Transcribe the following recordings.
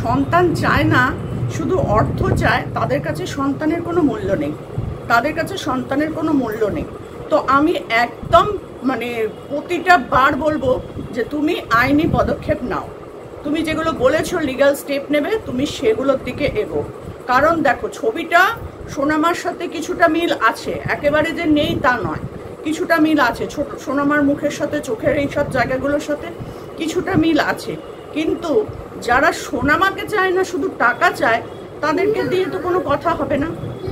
সন্তান চায় না, শুধু অর্থ চায়, তাদের কাছে সন্তানের কোনো মূল্য নেই, তাদের কাছে সন্তানের কোনো মূল্য নেই। তো আমি একদম মানে প্রতিটা বার বলবো যে তুমি আইনি পদক্ষেপ নাও, তুমি যেগুলো বলেছো লিগ্যাল স্টেপ নেবে, তুমি সেগুলোর দিকে এগো। কারণ দেখো, ছবিটা সোনামার সাথে কিছুটা মিল আছে, একেবারে যে নেই তা নয়, কিছুটা মিল আছে। ছোট সোনামার মুখের সাথে, চোখের এইসব জায়গাগুলোর সাথে কিছুটা মিল আছে। কিন্তু যারা সোনামাকে চায় না, শুধু টাকা চায়, তাদেরকে দিয়ে তো কোনো কথা হবে না,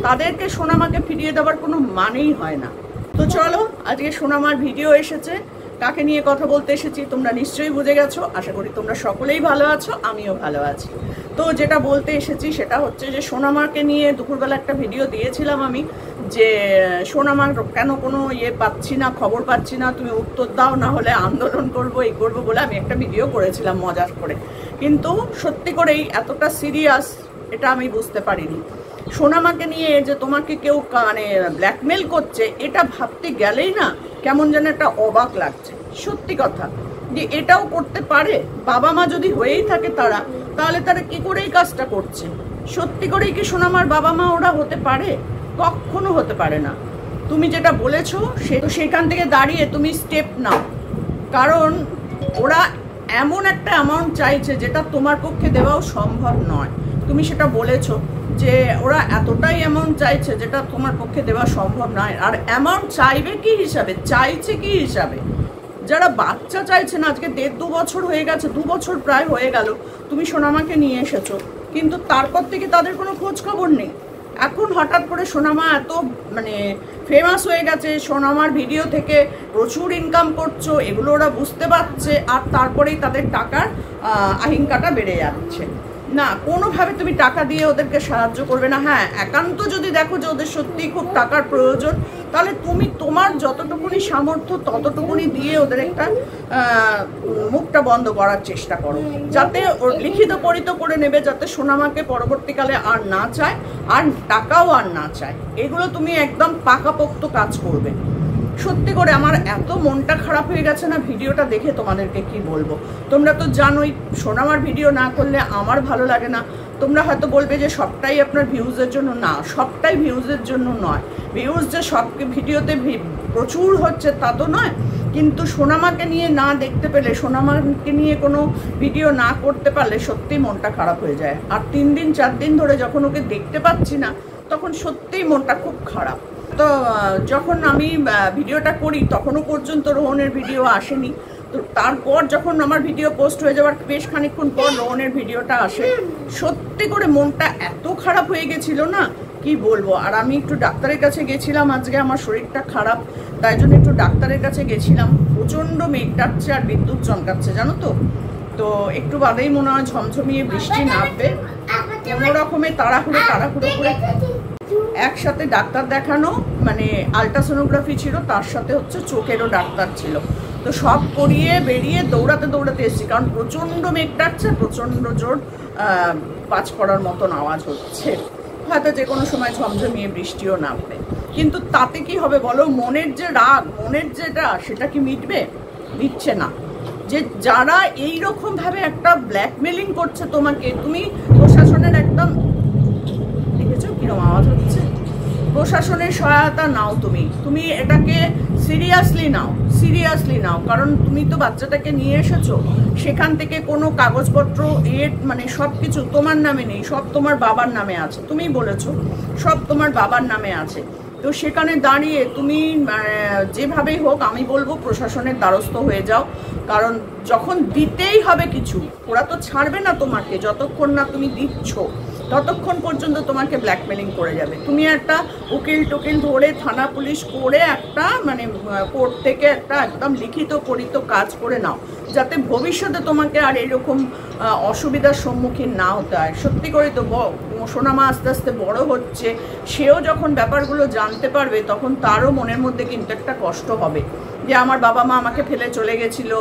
তাদেরকে সোনামাকে ফিরিয়ে দেওয়ার কোনো মানেই হয় না। তো চলো, আজকে সোনামার ভিডিও এসেছে, কাকে নিয়ে কথা বলতে এসেছি তোমরা নিশ্চয়ই বুঝে গেছো। আশা করি তোমরা সকলেই ভালো আছো, আমিও ভালো আছি। তো যেটা বলতে এসেছি সেটা হচ্ছে যে সোনামাকে নিয়ে দুপুরবেলা একটা ভিডিও দিয়েছিলাম আমি, যে সোনামার কেন কোনো পাচ্ছি না, খবর পাচ্ছি না, তুমি উত্তর দাও, না হলে আন্দোলন করবো, এই করবো বলে আমি একটা ভিডিও করেছিলাম মজার করে। কিন্তু সত্যি করেই এতটা সিরিয়াস এটা আমি বুঝতে পারিনি। সোনামাকে নিয়ে যে তোমাকে কেউ মানে ব্ল্যাকমেল করছে, এটা ভাবতে গেলেই না কেমন যেন একটা অবাক লাগছে। সত্যি কথা, যে এটাও করতে পারে। বাবা মা যদি হয়েই থাকে তারা, তাহলে তারা কি করে এই কাজটা করছে? সত্যি করেই কি সোনামার বাবা মা ওরা হতে পারে? কখনো হতে পারে না। তুমি যেটা বলেছো সেখান থেকে দাঁড়িয়ে তুমি স্টেপ নাও, কারণ ওরা এমন একটা অ্যামাউন্ট চাইছে যেটা তোমার পক্ষে দেওয়াও সম্ভব নয়। তুমি সেটা বলেছো যে ওরা এতটাই অ্যামাউন্ট চাইছে যেটা তোমার পক্ষে দেওয়া সম্ভব নয়। আর অ্যামাউন্ট চাইবে কি হিসাবে, চাইছে কি হিসাবে? যারা বাচ্চা চাইছে না, আজকে 1.5-2 বছর হয়ে গেছে, 2 বছর প্রায় হয়ে গেল তুমি সোনামাকে নিয়ে এসেছো, কিন্তু তারপর থেকে তাদের কোনো খোঁজ খবর নেই। এখন হঠাৎ করে সোনামা এত মানে ফেমাস হয়ে গেছে, সোনামার ভিডিও থেকে প্রচুর ইনকাম করছো, এগুলো ওরা বুঝতে পারছে, আর তারপরেই তাদের টাকার আহিংকাটা বেড়ে যাচ্ছে। না, কোনোভাবে তুমি টাকা দিয়ে ওদেরকে সাহায্য করবে না। হ্যাঁ, একান্ত যদি দেখো যে ওদের সত্যিই খুব টাকার প্রয়োজন, তাহলে তুমি তোমার যতটুকুনি সামর্থ্য ততটুকুনি দিয়ে ওদের একটা মুখটা বন্ধ করার চেষ্টা করো, যাতে ওর লিখিত পরিত করে নেবে, যাতে সোনামাকে পরবর্তীকালে আর না চায়, আর টাকাও আর না চায়। এগুলো তুমি একদম পাকাপোক্ত কাজ করবে। সত্যি করে আমার এত মনটা খারাপ হয়ে গেছে না ভিডিওটা দেখে, তোমাদেরকে কি বলবো। তোমরা তো জানোই সোনামার ভিডিও না করলে আমার ভালো লাগে না। তোমরা হয়তো বলবে যে সবটাই আপনার ভিউজের জন্য, না, সবটাই ভিউজের জন্য নয়। ভিউজ যে সব ভিডিওতে প্রচুর হচ্ছে তা তো নয়, কিন্তু সোনামাকে নিয়ে না দেখতে পেলে, সোনামাকে নিয়ে কোনো ভিডিও না করতে পারলে সত্যিই মনটা খারাপ হয়ে যায়। আর 3 দিন 4 দিন ধরে যখন ওকে দেখতে পাচ্ছি না, তখন সত্যিই মনটা খুব খারাপ। তো যখন আমি ভিডিওটা করি তখনও পর্যন্ত রোহনের ভিডিও আসেনি। তো তারপর যখন আমার ভিডিও পোস্ট হয়ে যাওয়ার বেশ খানিকক্ষণ পর রোহনের ভিডিওটা আসে, সত্যি করে মনটা এত খারাপ হয়ে গেছিল না, কি বলবো। আর আমি একটু ডাক্তারের কাছে গেছিলাম, আজকে আমার শরীরটা খারাপ, তাই জন্য একটু ডাক্তারের কাছে গেছিলাম। প্রচণ্ড মেঘ ডাকছে আর বিদ্যুৎ চমকাচ্ছে, জানো তো। তো একটু বাদেই মনে হয় ঝমঝমিয়ে বৃষ্টি নামবে। কোনো রকমে তাড়াহুড়ো করে একসাথে ডাক্তার দেখানো, মানে আলট্রাসোনোগ্রাফি ছিল, তার সাথে হচ্ছে চোখেরও ডাক্তার ছিল। তো সব করিয়ে বেরিয়ে দৌড়াতে এসেছি, কারণ প্রচণ্ড মেঘ ডাকছে, প্রচণ্ড জোর পাঁচ পড়ার মতন আওয়াজ হচ্ছে, হয়তো যে কোনো সময় ঝমঝমিয়ে বৃষ্টিও নামবে। কিন্তু তাতে কি হবে বলো? মনের যে রাগ, মনের যেটা, সেটা কি মিটবে? মিটছে না। যে যারা এইরকম ভাবে একটা ব্ল্যাকমেলিং করছে তোমাকে, তুমি প্রশাসনের একদম, দেখেছো কিরকম আওয়াজ হচ্ছে, প্রশাসনের সহায়তা নাও। তুমি এটাকে সিরিয়াসলি নাও, কারণ তুমি তো বাচ্চাটাকে নিয়ে এসেছো, সেখান থেকে কোনো কাগজপত্র মানে সব কিছু তোমার নামে নেই, সব তোমার বাবার নামে আছে। তুমি বলেছো সব তোমার বাবার নামে আছে। তো সেখানে দাঁড়িয়ে তুমি যেভাবেই হোক, আমি বলবো প্রশাসনের দ্বারস্থ হয়ে যাও, কারণ যখন দিতেই হবে কিছু, ওরা তো ছাড়বে না তোমাকে, যতক্ষণ না তুমি দিচ্ছ ততক্ষণ পর্যন্ত তোমাকে ব্ল্যাকমেলিং করে যাবে। তুমি একটা উকিল টুকিল ধরে, থানা পুলিশ করে, একটা মানে কোর্ট থেকে একটা একদম লিখিত পরিত কাজ করে নাও, যাতে ভবিষ্যতে তোমাকে আর এরকম অসুবিধার সম্মুখীন না হতে হয়। সত্যি করে তো সোনামা আস্তে আস্তে বড় হচ্ছে, সেও যখন ব্যাপারগুলো জানতে পারবে, তখন তারও মনের মধ্যে কিন্তু একটা কষ্ট হবে যে আমার বাবা মা আমাকে ফেলে চলে গেছিল,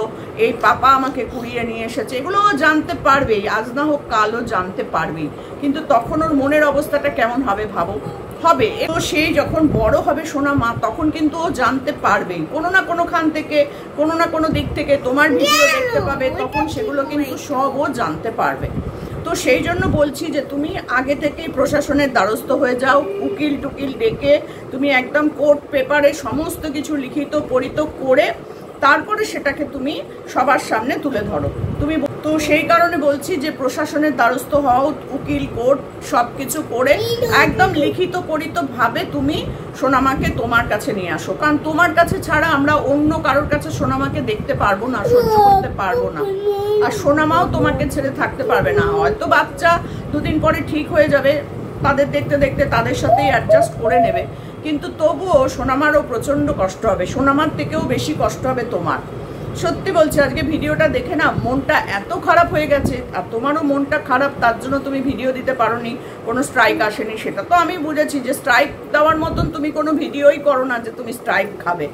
এই পাপা আমাকে কুড়িয়ে নিয়ে এসেছে, এগুলোও জানতে পারবেই, আজ না হোক কালও জানতে পারবেই। কিন্তু তখন ওর মনের অবস্থাটা কেমন হবে ভাবো, হবে। তো সেই যখন বড় হবে সোনামা, তখন কিন্তু ও জানতে পারবেই, কোনো না কোনোখান থেকে, কোনো না কোনো দিক থেকে তোমার ভিডিও দেখতে পাবে, তখন সেগুলো কিন্তু সব ও জানতে পারবে। তো সেই জন্য বলছি যে তুমি আগে থেকেই প্রশাসনের দ্বারস্থ হয়ে যাও, উকিল টুকিল ডেকে তুমি একদম কোর্ট পেপারে সমস্ত কিছু লিখিত পড়িত করে তারপরে সেটাকে তুমি সবার সামনে তুলে ধরো। তুমি তো সেই কারণে বলছি যে প্রশাসনের দ্বারস্থ হও, উকিল কোর্ট সব কিছু করে একদম লিখিত পড়িত ভাবে তুমি সোনামাকে তোমার কাছে নিয়ে আসো। কারণ তোমার কাছে ছাড়া আমরা অন্য কারোর কাছে সোনামাকে দেখতে পারবো না, সহ্য করতে পারবো না। আর সোনামাও তোমাকে ছেড়ে থাকতে পারবে না। হয়তো বাচ্চা দুদিন পরে ঠিক হয়ে যাবে, তাদের দেখতে দেখতে তাদের সাথেই অ্যাডজাস্ট করে নেবে, কিন্তু তবুও সোনামারও প্রচণ্ড কষ্ট হবে, সোনামার থেকেও বেশি কষ্ট হবে তোমার। সত্যি বলছি, আজকে ভিডিওটা দেখে না মনটা এত খারাপ হয়ে গেছে। আর তোমারও মনটা খারাপ, তার জন্য তুমি ভিডিও দিতে পারোনি, কোনো স্ট্রাইক আসেনি। সেটা তো আমি বুঝেছি যে স্ট্রাইক দেওয়ার মতন তুমি কোনো ভিডিওই করো না যে তুমি স্ট্রাইক খাবে।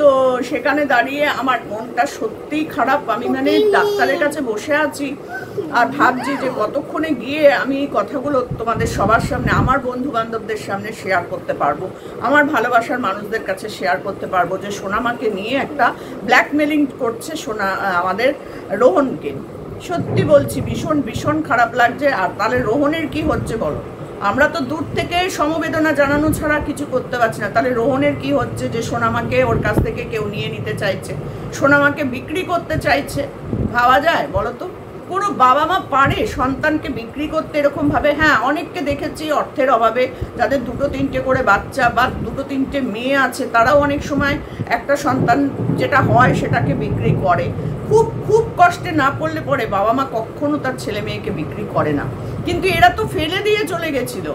তো সেখানে দাঁড়িয়ে আমার মনটা সত্যিই খারাপ। আমি মানে ডাক্তারের কাছে বসে আছি আর ভাবছি যে কতক্ষণে গিয়ে আমি এই কথাগুলো তোমাদের সবার সামনে, আমার বন্ধু বান্ধবদের সামনে শেয়ার করতে পারবো, আমার ভালোবাসার মানুষদের কাছে শেয়ার করতে পারবো যে সোনামাকে নিয়ে একটা ব্ল্যাকমেলিং করছে আমাদের রোহনকে। সত্যি বলছি ভীষণ ভীষণ খারাপ লাগছে। আর তাহলে রোহনের কি হচ্ছে বলো? আমরা তো দূর থেকে সমবেদনা জানানো ছাড়া কিছু করতে পারছি না। তাহলে রোহনের কি হচ্ছে যে সোনামাকে ওর কাছ থেকে কেউ নিয়ে নিতে চাইছে, সোনামাকে বিক্রি করতে চাইছে? ভাবা যায় বলো তো? কোনো বাবা মা পারে সন্তানকে বিক্রি করতে এরকম ভাবে? হ্যাঁ, অনেককে দেখেছি অর্থের অভাবে যাদের দুটো তিনটে করে বাচ্চা বা দুটো তিনটে মেয়ে আছে, তারাও অনেক সময় একটা সন্তান যেটা হয় সেটাকে বিক্রি করে। খুব খুব কষ্টে না পড়লে পরে বাবা মা কখনো তার ছেলে মেয়েকে বিক্রি করে না। কিন্তু এরা তো ফেলে দিয়ে চলে গেছিল।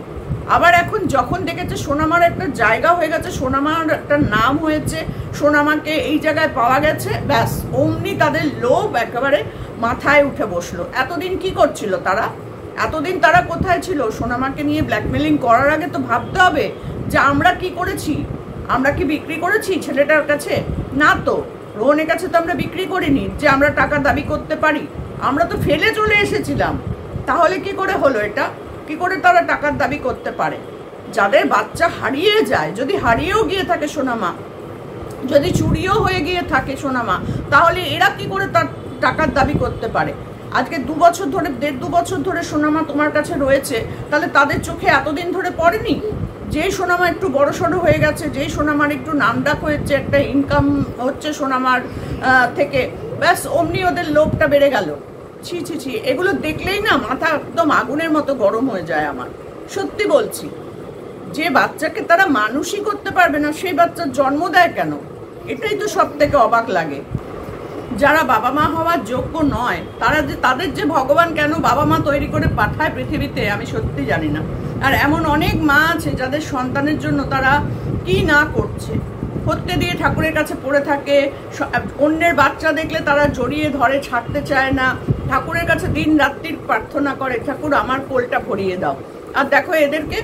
আবার এখন যখন দেখেছে সোনামার একটা জায়গা হয়ে গেছে, সোনামার একটা নাম হয়েছে, সোনামাকে এই জায়গায় পাওয়া গেছে, ব্যাস অমনি তাদের লোভ একেবারে মাথায় উঠে বসলো। এতদিন কি করছিল তারা? এতদিন তারা কোথায় ছিল? সোনামাকে নিয়ে ব্ল্যাকমেলিং করার আগে তো ভাবতে হবে যে আমরা কি করেছি, আমরা কি বিক্রি করেছি ছেলেটার কাছে? না তো, রোহনের কাছে তো আমরা বিক্রি করিনি যে আমরা টাকা দাবি করতে পারি। আমরা তো ফেলে চলে এসেছিলাম। তাহলে কি করে হলো এটা? কি করে তারা টাকার দাবি করতে পারে? যাদের বাচ্চা হারিয়ে যায়, যদি হারিয়েও গিয়ে থাকে সোনামা, যদি চুরিও হয়ে গিয়ে থাকে সোনামা, তাহলে এরা কি করে তার টাকার দাবি করতে পারে? আজকে 2 বছর ধরে, 1.5-2 বছর ধরে সোনামা তোমার কাছে রয়েছে, তাহলে তাদের চোখে এতদিন ধরে পড়েনি? যেই সোনামা একটু বড় সড়ো হয়ে গেছে, যেই সোনামার একটু নামডাক হয়েছে, একটা ইনকাম হচ্ছে সোনামার থেকে, ব্যাস অমনি ওদের লোভটা বেড়ে গেল। ছি ছি ছি, এগুলো দেখলেই না মাথা একদম আগুনের মতো গরম হয়ে যায় আমার। সত্যি বলছি, যে বাচ্চাকে তারা মানুষই করতে পারবে না, সেই বাচ্চার জন্ম দেয় কেন? এটাই তো সব থেকে অবাক লাগে। যারা বাবা মা হওয়ার যোগ্য নয়, তাদের যে ভগবান কেন বাবা মা তৈরি করে পাঠায় পৃথিবীতে, আমি সত্যি জানি না। আর এমন অনেক মা আছে যাদের সন্তানের জন্য তারা কি না করছে, করতে দিয়ে ঠাকুরের কাছে পড়ে থাকে, অন্যের বাচ্চা দেখলে তারা জড়িয়ে ধরে, ছাড়তে চায় না, ঠাকুরের কাছে দিন রাত্রির প্রার্থনা করে, ঠাকুর আমার কোলটা ভরিয়ে দাও। আর দেখো এদেরকে,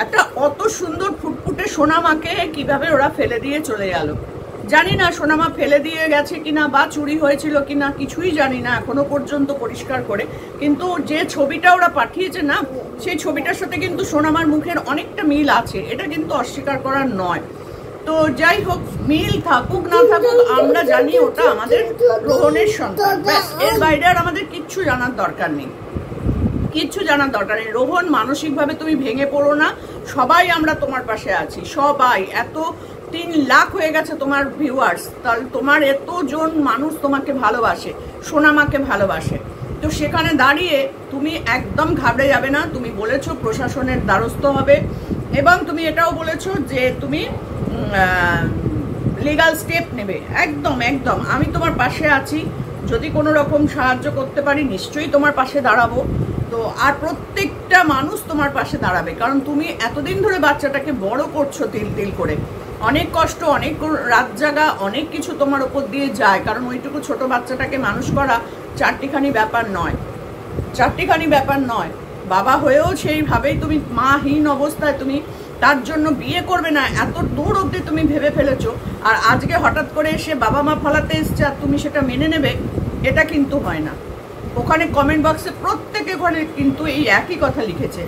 একটা অত সুন্দর ফুটফুটে সোনামাকে কিভাবে ওরা ফেলে দিয়ে চলে গেল। জানি না সোনামা ফেলে দিয়ে গেছে কিনা বা চুরি হয়েছিল কিনা, কিছুই জানি না এখনো পর্যন্ত পরিষ্কার করে। কিন্তু যে ছবিটা ওরা পাঠিয়েছে না, সেই ছবিটার সাথে কিন্তু সোনামার মুখের অনেকটা মিল আছে, এটা কিন্তু অস্বীকার করার নয়। তো যাই হোক, মিল থাকুক না থাকুক, আমরা জানি ওটা আমাদের রোহনের সন্তান, ব্যাস। এর বাইরে আর আমাদের কিচ্ছু জানার দরকার নেই, কিচ্ছু জানার দরকার নেই। রোহন, মানসিকভাবে তুমি ভেঙে পড়ো না, সবাই আমরা তোমার পাশে আছি, সবাই। এত 3 লাখ হয়ে গেছে তোমার ভিউয়ার্স, তাহলে তোমার এতজন মানুষ তোমাকে ভালোবাসে, সোনামাকে ভালোবাসে। তো সেখানে দাঁড়িয়ে তুমি একদম ঘাবড়ে যাবে না। তুমি বলেছো প্রশাসনের দ্বারস্থ হবে, এবং তুমি এটাও বলেছো যে তুমি লিগাল স্টেপ নেবে। একদম একদম, আমি তোমার পাশে আছি, যদি কোনো রকম সাহায্য করতে পারি নিশ্চয়ই তোমার পাশে দাঁড়াবো। তো আর প্রত্যেকটা মানুষ তোমার পাশে দাঁড়াবে, কারণ তুমি এতদিন ধরে বাচ্চাটাকে বড় করছো তিল তিল করে, অনেক কষ্ট, অনেক রাত জাগা, অনেক কিছু তোমার ওপর দিয়ে যায়। কারণ ওইটুকু ছোট বাচ্চাটাকে মানুষ করা চারটিখানি ব্যাপার নয়, চারটিখানি ব্যাপার নয়। বাবা হয়েও সেইভাবেই তুমি মাহীন অবস্থায় তুমি তার জন্য বিয়ে করবে না, এত দূর অবধি তুমি ভেবে ফেলেছো। আর আজকে হঠাৎ করে এসে বাবা মা ফলাতে এসছে আর তুমি সেটা মেনে নেবে, এটা কিন্তু হয় না। ওখানে কমেন্ট বক্সে প্রত্যেকে ঘরে কিন্তু এই একই কথা লিখেছে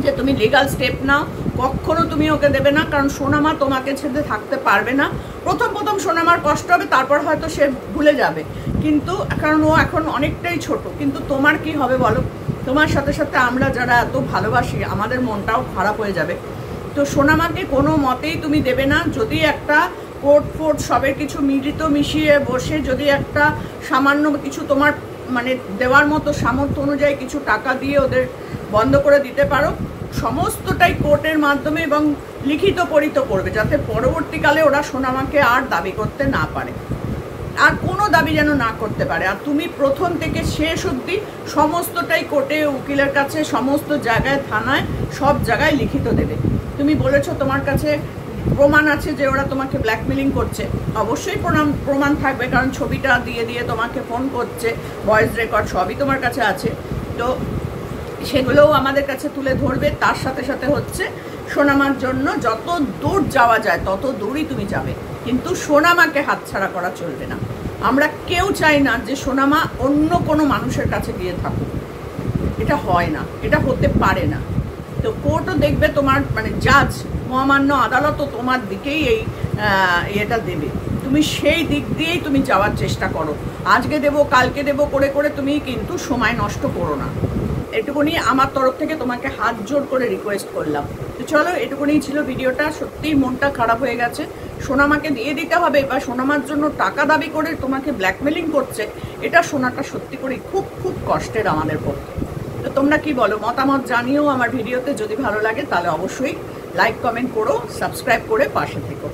যে তুমি লিগাল স্টেপ নাও, কখনো তুমি ওকে দেবে না, কারণ সোনামা তোমাকে ছেড়ে থাকতে পারবে না। প্রথম সোনামার কষ্ট হবে, তারপর হয়তো সে ভুলে যাবে, কিন্তু কারণ ও এখন অনেকটাই ছোট। কিন্তু তোমার কি হবে বলো? তোমার সাথে সাথে আমরা যারা এত ভালোবাসি আমাদের মনটাও খারাপ হয়ে যাবে। তো সোনামাকে কোনো মতেই তুমি দেবে না। যদি একটা কোর্ট ফোর্ট সবের কিছু মিশিয়ে বসে যদি একটা সামান্য কিছু তোমার মানে দেওয়ার মতো সামর্থ্য অনুযায়ী কিছু টাকা দিয়ে ওদের বন্ধ করে দিতে পারো, সমস্তটাই কোর্টের মাধ্যমে এবং লিখিত পরিত করবে, যাতে পরবর্তীকালে ওরা সোনামাকে আর দাবি করতে না পারে, আর কোনো দাবি যেন না করতে পারে। আর তুমি প্রথম থেকে শেষ অবধি সমস্তটাই কোর্টে, উকিলের কাছে, সমস্ত জায়গায়, থানায়, সব জায়গায় লিখিত দেবে। তুমি বলেছো তোমার কাছে প্রমাণ আছে যে ওরা তোমাকে ব্ল্যাকমেলিং করছে, অবশ্যই প্রমাণ থাকবে, কারণ ছবিটা দিয়ে দিয়ে তোমাকে ফোন করছে, ভয়েস রেকর্ড সবই তোমার কাছে আছে। তো সেগুলোও আমাদের কাছে তুলে ধরবে। তার সাথে সাথে হচ্ছে সোনামার জন্য যত দূর যাওয়া যায় তত দূরই তুমি যাবে, কিন্তু সোনামাকে হাতছাড়া করা চলবে না। আমরা কেউ চাই না যে সোনামা অন্য কোনো মানুষের কাছে গিয়ে থাকুক, এটা হয় না, এটা হতে পারে না। তো কোর্টও দেখবে তোমার মানে জাজ, মহামান্য আদালতও তোমার দিকেই এই এটা দেবে। তুমি সেই দিক দিয়েই তুমি যাওয়ার চেষ্টা করো। আজকে দেবো কালকে দেবো করে করে তুমি কিন্তু সময় নষ্ট করো না। এটুকুনি আমার তরফ থেকে তোমাকে হাত জোর করে রিকোয়েস্ট করলাম। তো চলো, এটুকুনি ছিল ভিডিওটা। সত্যিই মনটা খারাপ হয়ে গেছে। সোনামাকে দিয়ে দিতে হবে বা সোনামার জন্য টাকা দাবি করে তোমাকে ব্ল্যাকমেলিং করছে, এটা শোনাটা সত্যি করে খুব খুব কষ্টের আমাদের পক্ষে। তো তোমরা কি বলো, মতামত জানিও আমার ভিডিওতে। যদি ভালো লাগে তাহলে অবশ্যই লাইক কমেন্ট করো, সাবস্ক্রাইব করে পাশে থেকো।